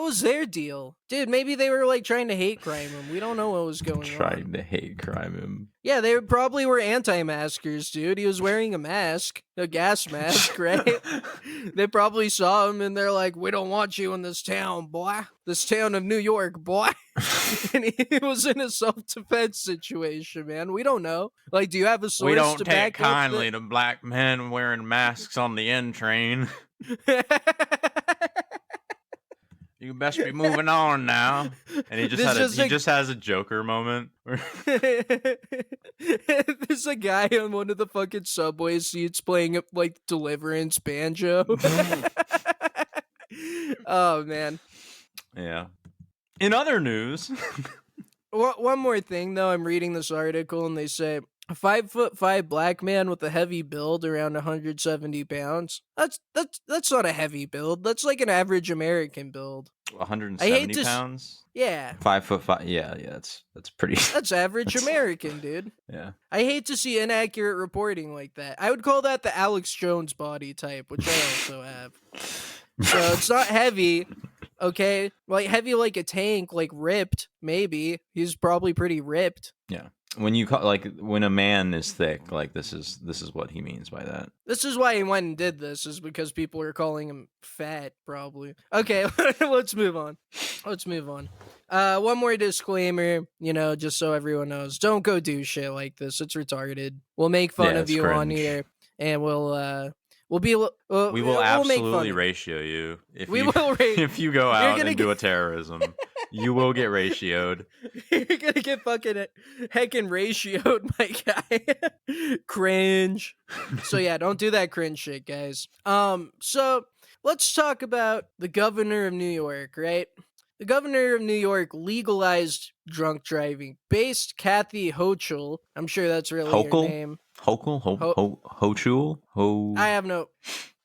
[SPEAKER 3] was their deal, dude? Maybe they were like trying to hate crime him. We don't know what was going on.
[SPEAKER 1] Trying to hate crime him.
[SPEAKER 3] Yeah, they probably were anti-maskers, dude. He was wearing a mask, a gas mask, right? They probably saw him and they're like, "We don't want you in this town, boy. This town of New York, boy." And he was in a self-defense situation, man. We don't know. Like, do you have a source
[SPEAKER 1] We don't
[SPEAKER 3] to
[SPEAKER 1] take
[SPEAKER 3] back
[SPEAKER 1] kindly to black men wearing masks on the N train. You best be moving on now. And he just has a Joker moment.
[SPEAKER 3] There's a guy on one of the fucking subway seats playing like Deliverance banjo. Oh man.
[SPEAKER 1] Yeah. In other news,
[SPEAKER 3] One more thing though, I'm reading this article and they say a 5'5" black man with a heavy build around 170 pounds. That's not a heavy build. That's like an average American build.
[SPEAKER 1] 170 pounds.
[SPEAKER 3] Yeah.
[SPEAKER 1] 5'5". Yeah, that's pretty.
[SPEAKER 3] That's average American, dude.
[SPEAKER 1] Yeah.
[SPEAKER 3] I hate to see inaccurate reporting like that. I would call that the Alex Jones body type, which I also have. So it's not heavy, okay? Like heavy like a tank, like ripped, maybe. He's probably pretty ripped.
[SPEAKER 1] Yeah. When you when a man is thick, like this is what he means by that.
[SPEAKER 3] This is why he went and did this, is because people are calling him fat, probably. Okay, let's move on. One more disclaimer, just so everyone knows. Don't go do shit like this. It's retarded. We'll make fun of
[SPEAKER 1] it's
[SPEAKER 3] you on
[SPEAKER 1] cringe.
[SPEAKER 3] here, and we will
[SPEAKER 1] We will
[SPEAKER 3] make fun
[SPEAKER 1] absolutely
[SPEAKER 3] of
[SPEAKER 1] ratio you
[SPEAKER 3] if
[SPEAKER 1] you go out and do a terrorism. You will get ratioed.
[SPEAKER 3] You're gonna get fucking heckin' ratioed, my guy. Cringe. So yeah, don't do that cringe shit, guys. So let's talk about the governor of New York, right? The governor of New York legalized drunk driving. Based Kathy Hochul. I'm sure that's really
[SPEAKER 1] Hochul?
[SPEAKER 3] her name.
[SPEAKER 1] Hochul?
[SPEAKER 3] I have no...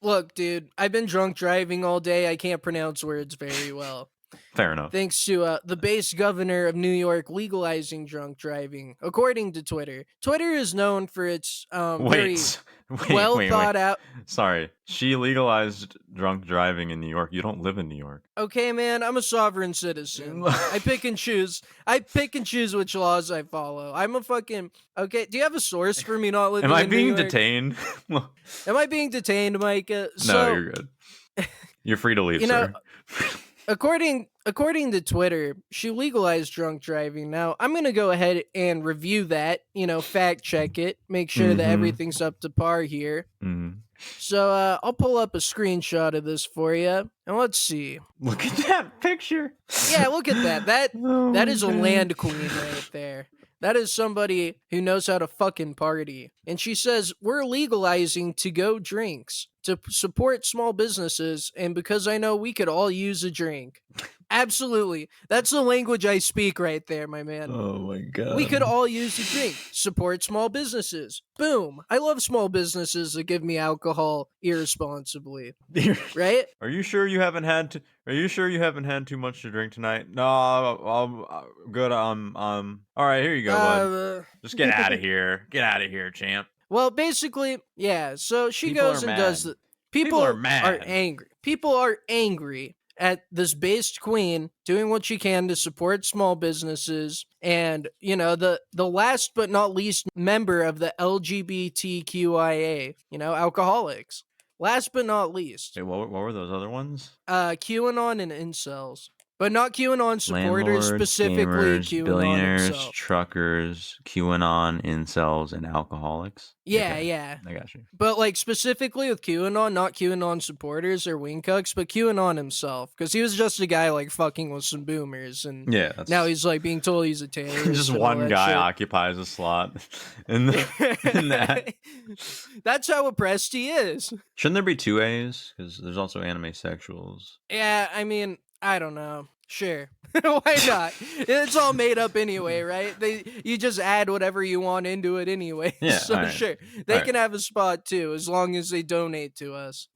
[SPEAKER 3] Look, dude, I've been drunk driving all day. I can't pronounce words very well.
[SPEAKER 1] Fair enough.
[SPEAKER 3] thanks to the base governor of New York legalizing drunk driving, according to Twitter. Twitter is known for its very well
[SPEAKER 1] Wait.
[SPEAKER 3] thought out.
[SPEAKER 1] Sorry. She legalized drunk driving in New York. You don't live in New York.
[SPEAKER 3] Okay, man, I'm a sovereign citizen. I pick and choose. I pick and choose which laws I follow. I'm a fucking okay. Do you have a source for me not living?
[SPEAKER 1] Am I
[SPEAKER 3] in New
[SPEAKER 1] being
[SPEAKER 3] York?
[SPEAKER 1] detained? No,
[SPEAKER 3] Am I being detained, Micah? So
[SPEAKER 1] you're good. You're free to leave,
[SPEAKER 3] you know,
[SPEAKER 1] sir.
[SPEAKER 3] according to Twitter, she legalized drunk driving. Now, I'm going to go ahead and review that, fact check it, make sure that
[SPEAKER 1] Mhm.
[SPEAKER 3] everything's up to par here.
[SPEAKER 1] Mhm.
[SPEAKER 3] So, I'll pull up a screenshot of this for you. And let's see.
[SPEAKER 1] Look at that picture.
[SPEAKER 3] Yeah, look at that. That
[SPEAKER 1] Oh
[SPEAKER 3] that
[SPEAKER 1] my
[SPEAKER 3] is a
[SPEAKER 1] God.
[SPEAKER 3] land queen right there. That is somebody who knows how to fucking party. And she says, "We're legalizing to-go drinks to support small businesses, and because I know we could all use a drink." Absolutely. That's the language I speak right there, my man.
[SPEAKER 1] Oh my God.
[SPEAKER 3] We could all use a drink. Support small businesses. Boom. I love small businesses that give me alcohol irresponsibly. Right?
[SPEAKER 1] Are you sure you haven't had too much to drink tonight? No, I'm good. All right, here you go, bud. Just get out of here. Get out of here, champ.
[SPEAKER 3] Well, basically, yeah. So she
[SPEAKER 1] People
[SPEAKER 3] goes
[SPEAKER 1] are
[SPEAKER 3] and does
[SPEAKER 1] mad.
[SPEAKER 3] the. People
[SPEAKER 1] are
[SPEAKER 3] are
[SPEAKER 1] mad.
[SPEAKER 3] angry. People are angry at this based queen doing what she can to support small businesses, and the last but not least member of the LGBTQIA, alcoholics. Last but not least,
[SPEAKER 1] Wait, what were those other ones?
[SPEAKER 3] QAnon and incels. But not QAnon supporters,
[SPEAKER 1] Landlords,
[SPEAKER 3] specifically
[SPEAKER 1] gamers,
[SPEAKER 3] QAnon
[SPEAKER 1] billionaires,
[SPEAKER 3] himself.
[SPEAKER 1] truckers, QAnon, incels, and alcoholics.
[SPEAKER 3] Yeah,
[SPEAKER 1] Okay,
[SPEAKER 3] yeah.
[SPEAKER 1] I got you.
[SPEAKER 3] But like specifically with QAnon, not QAnon supporters or wing cucks, but QAnon himself, because he was just a guy like fucking with some boomers, and
[SPEAKER 1] Yeah, that's
[SPEAKER 3] now he's like being told he's a terrorist.
[SPEAKER 1] just
[SPEAKER 3] and all
[SPEAKER 1] one
[SPEAKER 3] that
[SPEAKER 1] guy
[SPEAKER 3] shit.
[SPEAKER 1] occupies a slot in that.
[SPEAKER 3] That's how oppressed he is.
[SPEAKER 1] Shouldn't there be two A's? Because there's also anime sexuals.
[SPEAKER 3] Yeah, I mean, I don't know. Sure. Why not? It's all made up anyway, right? You just add whatever you want into it anyway.
[SPEAKER 1] Yeah,
[SPEAKER 3] So
[SPEAKER 1] alright.
[SPEAKER 3] sure. They can have a spot too, as long as they donate to us.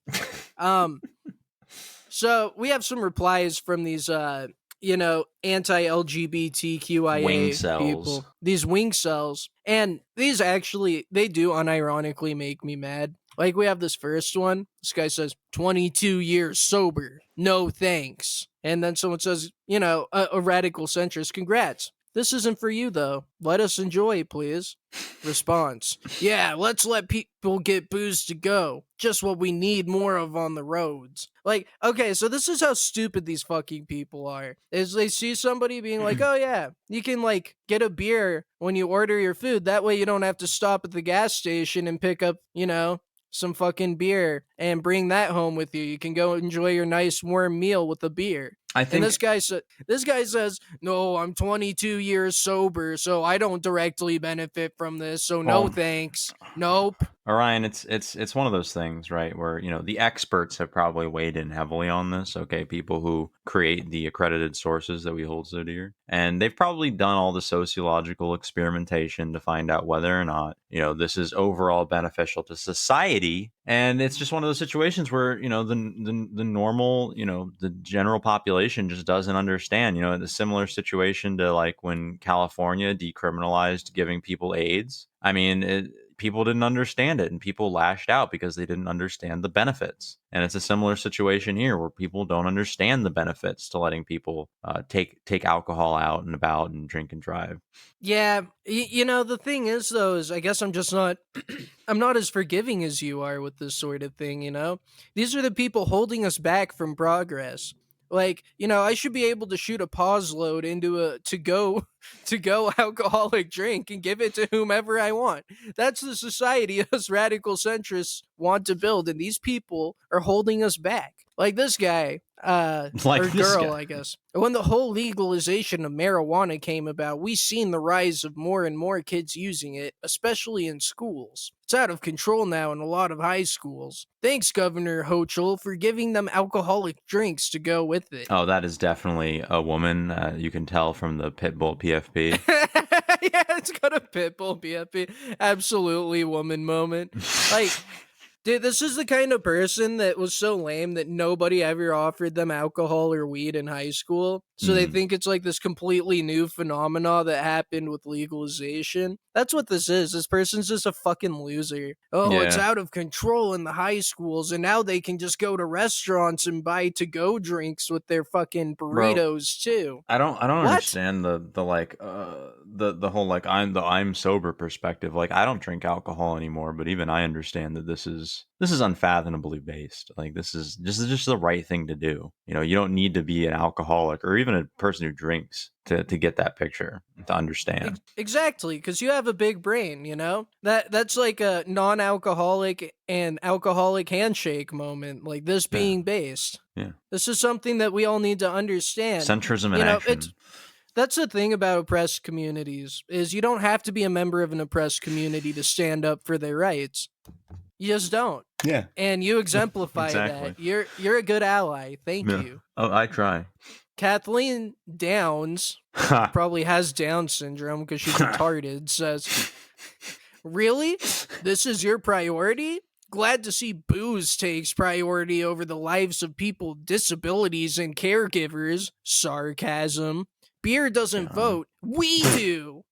[SPEAKER 3] So we have some replies from these anti-LGBTQIA
[SPEAKER 1] Wing cells.
[SPEAKER 3] people. These wing cells. And these actually, they do unironically make me mad. Like, we have this first one. This guy says, 22 years sober. No thanks. And then someone says, a radical centrist. Congrats. This isn't for you, though. Let us enjoy, please. Response. Yeah, let's let people get booze to go. Just what we need more of on the roads. Like, okay, so this is how stupid these fucking people are. Is they see somebody being like, oh yeah, you can like get a beer when you order your food. That way you don't have to stop at the gas station and pick up, some fucking beer and bring that home with you. You can go enjoy your nice warm meal with a beer.
[SPEAKER 1] I think
[SPEAKER 3] And this guy says, no, I'm 22 years sober, so I don't directly benefit from this. So no
[SPEAKER 1] Oh.
[SPEAKER 3] thanks. Nope.
[SPEAKER 1] Orion, it's one of those things, right? Where the experts have probably weighed in heavily on this. Okay, people who create the accredited sources that we hold so dear, and they've probably done all the sociological experimentation to find out whether or not this is overall beneficial to society. And it's just one of those situations where the normal the general population just doesn't understand. The similar situation to like when California decriminalized giving people AIDS. I mean, people didn't understand it, and people lashed out because they didn't understand the benefits. And it's a similar situation here where people don't understand the benefits to letting people take alcohol out and about and drink and drive.
[SPEAKER 3] Yeah, the thing is though, is I guess I'm just not I'm not as forgiving as you are with this sort of thing, These are the people holding us back from progress. Like, I should be able to shoot a pause load into a to-go alcoholic drink and give it to whomever I want. That's the society us radical centrists want to build, and these people are holding us back. Like this guy,
[SPEAKER 1] Like
[SPEAKER 3] or
[SPEAKER 1] this
[SPEAKER 3] girl,
[SPEAKER 1] guy.
[SPEAKER 3] I guess. When the whole legalization of marijuana came about, we seen the rise of more and more kids using it, especially in schools. It's out of control now in a lot of high schools. Thanks, Governor Hochul, for giving them alcoholic drinks to go with it.
[SPEAKER 1] Oh, that is definitely a woman. You can tell from the Pitbull PFP.
[SPEAKER 3] Yeah, it's got a Pitbull PFP. Absolutely woman moment. Like, Dude, this is the kind of person that was so lame that nobody ever offered them alcohol or weed in high school. So they think it's like this completely new phenomena that happened with legalization. That's what this is. This person's just a fucking loser. Oh, it's
[SPEAKER 1] Yeah.
[SPEAKER 3] out of control in the high schools, and now they can just go to restaurants and buy to-go drinks with their fucking
[SPEAKER 1] Bro,
[SPEAKER 3] burritos too.
[SPEAKER 1] I don't
[SPEAKER 3] What?
[SPEAKER 1] understand the like the whole like I'm sober perspective. Like I don't drink alcohol anymore, but even I understand that this is unfathomably based. Like this is just the right thing to do. You know, you don't need to be an alcoholic or even a person who drinks to get that picture, to understand.
[SPEAKER 3] Exactly, because you have a big brain, you know? That's like a non-alcoholic and alcoholic handshake moment, like this
[SPEAKER 1] Yeah.
[SPEAKER 3] being based.
[SPEAKER 1] Yeah.
[SPEAKER 3] This is something that we all need to understand.
[SPEAKER 1] Centrism in
[SPEAKER 3] You know, it's
[SPEAKER 1] action.
[SPEAKER 3] that's the thing about oppressed communities is you don't have to be a member of an oppressed community to stand up for their rights. You just don't.
[SPEAKER 1] Yeah.
[SPEAKER 3] And you exemplify
[SPEAKER 1] Exactly.
[SPEAKER 3] that. You're a good ally. Thank
[SPEAKER 1] Yeah.
[SPEAKER 3] you.
[SPEAKER 1] Oh, I try.
[SPEAKER 3] Kathleen Downs probably has Down syndrome because she's retarded, says, really? This is your priority? Glad to see booze takes priority over the lives of people with disabilities and caregivers. Sarcasm. Beer doesn't vote. We do.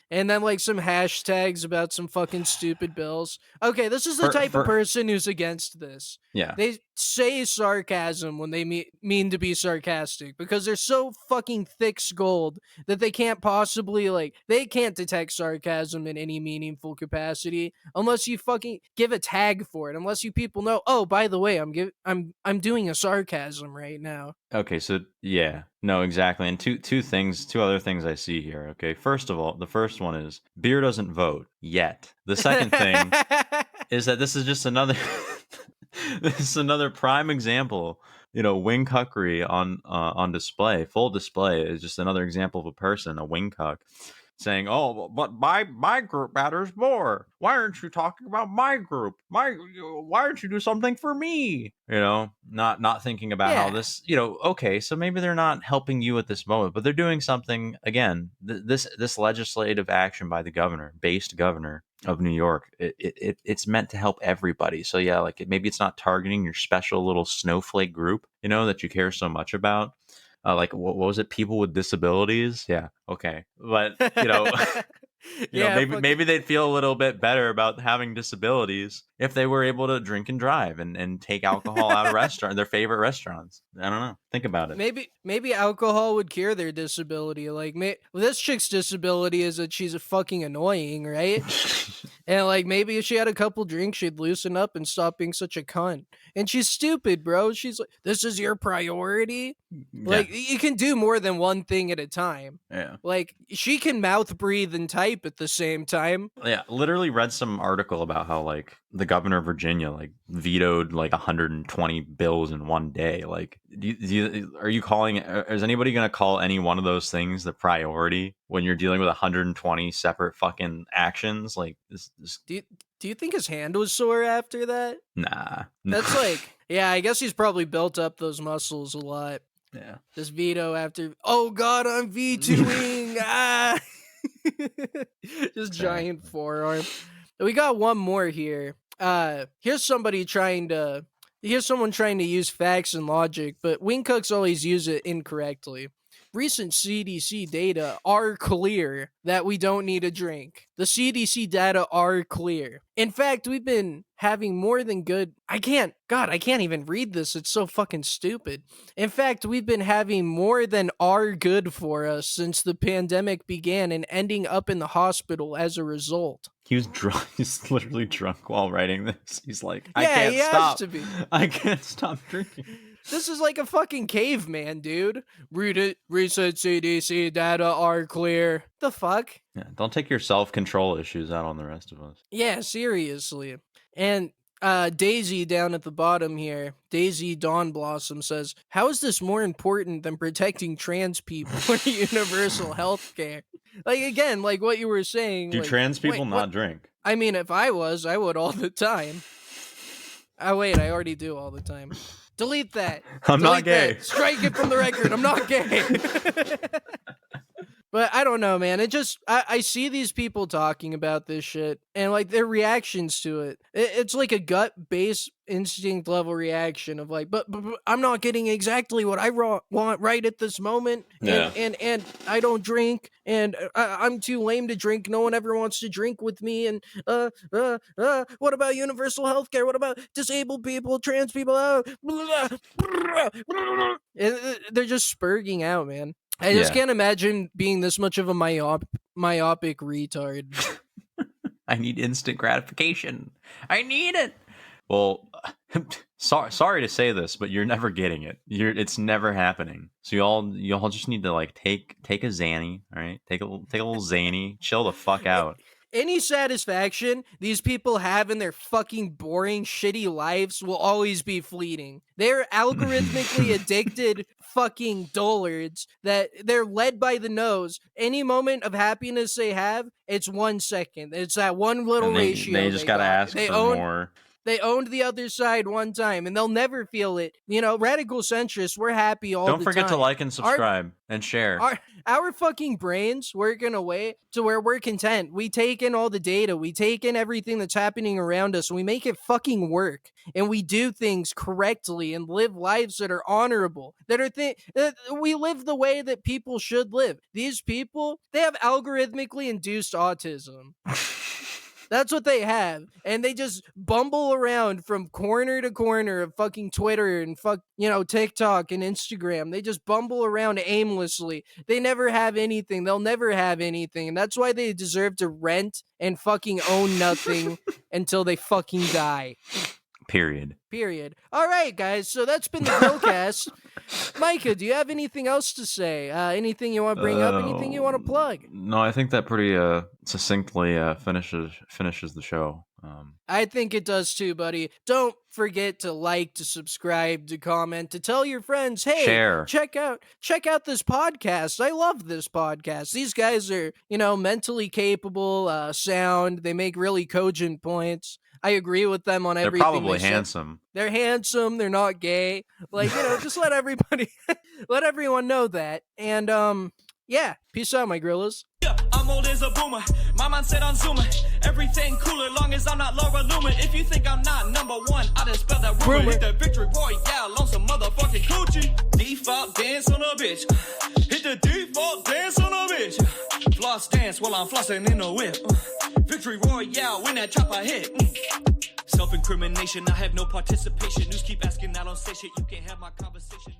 [SPEAKER 3] And then like some hashtags about some fucking stupid bills. Okay, this is the type of person who's against this.
[SPEAKER 1] Yeah.
[SPEAKER 3] They say sarcasm when they mean to be sarcastic because they're so fucking thick-skulled that they can't possibly they can't detect sarcasm in any meaningful capacity unless you fucking give a tag for it. Unless you people know, oh, by the way, I'm doing a sarcasm right now.
[SPEAKER 1] Okay, so yeah, no, exactly. And two other things I see here. Okay, first of all, the first one is beer doesn't vote yet. The second thing is that this is just another this is another prime example. You know, wing cuckery on display, full display is just another example of a person, a wing cuck, saying, "Oh, but my group matters more. Why aren't you talking about my group? Why aren't you do something for me?" You know, not thinking about how
[SPEAKER 3] Yeah.
[SPEAKER 1] this. You know, okay, so maybe they're not helping you at this moment, but they're doing something again. This legislative action by the based governor of New York, it's meant to help everybody. So yeah, like maybe it's not targeting your special little snowflake group, you know, that you care so much about. Like what was it? People with disabilities? Yeah, okay, but you know,
[SPEAKER 3] Yeah,
[SPEAKER 1] maybe they'd feel a little bit better about having disabilities if they were able to drink and drive and take alcohol out of their favorite restaurants. I don't know. Think about it.
[SPEAKER 3] maybe alcohol would cure their disability. This chick's disability is that she's fucking annoying, right? And maybe if she had a couple drinks, she'd loosen up and stop being such a cunt. And she's stupid, bro. She's like, "This is your priority." Like you can do more than one thing at a time.
[SPEAKER 1] Yeah.
[SPEAKER 3] Like she can mouth breathe and type at the same time.
[SPEAKER 1] Yeah, literally read some article about how like the governor of Virginia like vetoed like 120 bills in one day. Like, are you calling? Is anybody gonna call any one of those things the priority when you're dealing with 120 separate fucking actions? Like this
[SPEAKER 3] Do you think his hand was sore after that?
[SPEAKER 1] nah.
[SPEAKER 3] That's like, yeah, I guess he's probably built up those muscles a lot.
[SPEAKER 1] Yeah.
[SPEAKER 3] This veto after, oh god, I'm vetoing. Ah. Just giant forearm. We got one more here. Here's someone trying to use facts and logic, but wingcooks always use it incorrectly. Recent CDC data are clear that we don't need a drink. The CDC data are clear. In fact, we've been having more than good. I can't even read this. It's so fucking stupid. In fact, we've been having more than are good for us since the pandemic began and ending up in the hospital as a result.
[SPEAKER 1] He was drunk. He's literally drunk while writing this. He's like, I
[SPEAKER 3] Yeah,
[SPEAKER 1] can't
[SPEAKER 3] he has
[SPEAKER 1] stop.
[SPEAKER 3] to be.
[SPEAKER 1] I can't stop drinking.
[SPEAKER 3] This is like a fucking caveman, dude. Recent CDC data are clear. The fuck?
[SPEAKER 1] Yeah, don't take your self-control issues out on the rest of us.
[SPEAKER 3] Yeah, seriously. And Daisy down at the bottom here, Daisy Dawn Blossom says, how is this more important than protecting trans people or universal health care? Like, again, like what you were saying.
[SPEAKER 1] Do
[SPEAKER 3] like,
[SPEAKER 1] trans people
[SPEAKER 3] wait,
[SPEAKER 1] not
[SPEAKER 3] what?
[SPEAKER 1] drink?
[SPEAKER 3] I mean, if I would all the time. Oh, wait, I already do all the time. Delete that.
[SPEAKER 1] I'm not
[SPEAKER 3] Delete
[SPEAKER 1] gay.
[SPEAKER 3] that. Strike it from the record. I'm not gay. But I don't know, man. It just I see these people talking about this shit and like their reactions to it. It's like a gut-based instinct level reaction of like, but I'm not getting exactly what I want right at this moment, and I don't drink, and I'm too lame to drink. No one ever wants to drink with me, and what about universal health care? What about disabled people, trans people? They're just spurging out, man. I just can't imagine being this much of a myopic retard.
[SPEAKER 1] I need instant gratification. I need it. Well, sorry to say this, but you're never getting it. It's never happening. So y'all just need to like take a Xanny, all right? Take a little Xanny, chill the fuck out.
[SPEAKER 3] Any satisfaction these people have in their fucking boring, shitty lives will always be fleeting. They're algorithmically addicted fucking dullards that they're led by the nose. Any moment of happiness they have, it's 1 second. It's that one little ratio.
[SPEAKER 1] They just gotta ask for more.
[SPEAKER 3] They owned the other side one time, and they'll never feel it. You know, radical centrists, we're happy all the time.
[SPEAKER 1] Don't forget to like and subscribe and share.
[SPEAKER 3] Our fucking brains work in a way to where we're content. We take in all the data. We take in everything that's happening around us, and we make it fucking work. And we do things correctly and live lives that are honorable, we live the way that people should live. These people, they have algorithmically induced autism. That's what they have. And they just bumble around from corner to corner of fucking Twitter and TikTok and Instagram. They just bumble around aimlessly. They never have anything. They'll never have anything. And that's why they deserve to rent and fucking own nothing until they fucking die.
[SPEAKER 1] Period.
[SPEAKER 3] All right, guys. So that's been the Grillcast. Micah, do you have anything else to say? Anything you want to bring up? Anything you want to plug?
[SPEAKER 1] No, I think that pretty succinctly finishes the show.
[SPEAKER 3] I think it does too, buddy. Don't forget to like, to subscribe, to comment, to tell your friends, hey,
[SPEAKER 1] share.
[SPEAKER 3] check out this podcast. I love this podcast. These guys are, mentally capable, sound. They make really cogent points. I agree with them on everything.
[SPEAKER 1] They're probably handsome.
[SPEAKER 3] They're handsome. They're not gay. Like, just let everyone know that. And, yeah, peace out, my grillas.
[SPEAKER 4] Yeah, I'm old as a boomer. My mind said on Zoomer. Everything cooler, long as I'm not Laura Loomer. If you think I'm not number one, I done spelled that rumor. Hit the victory royale on some motherfucking coochie. Default dance on a bitch. Hit the default dance on a bitch. Floss dance while I'm flossing in a whip. Victory royale when that chopper hit. Self-incrimination, I have no participation. News keep asking, I don't say shit. You can't have my conversation.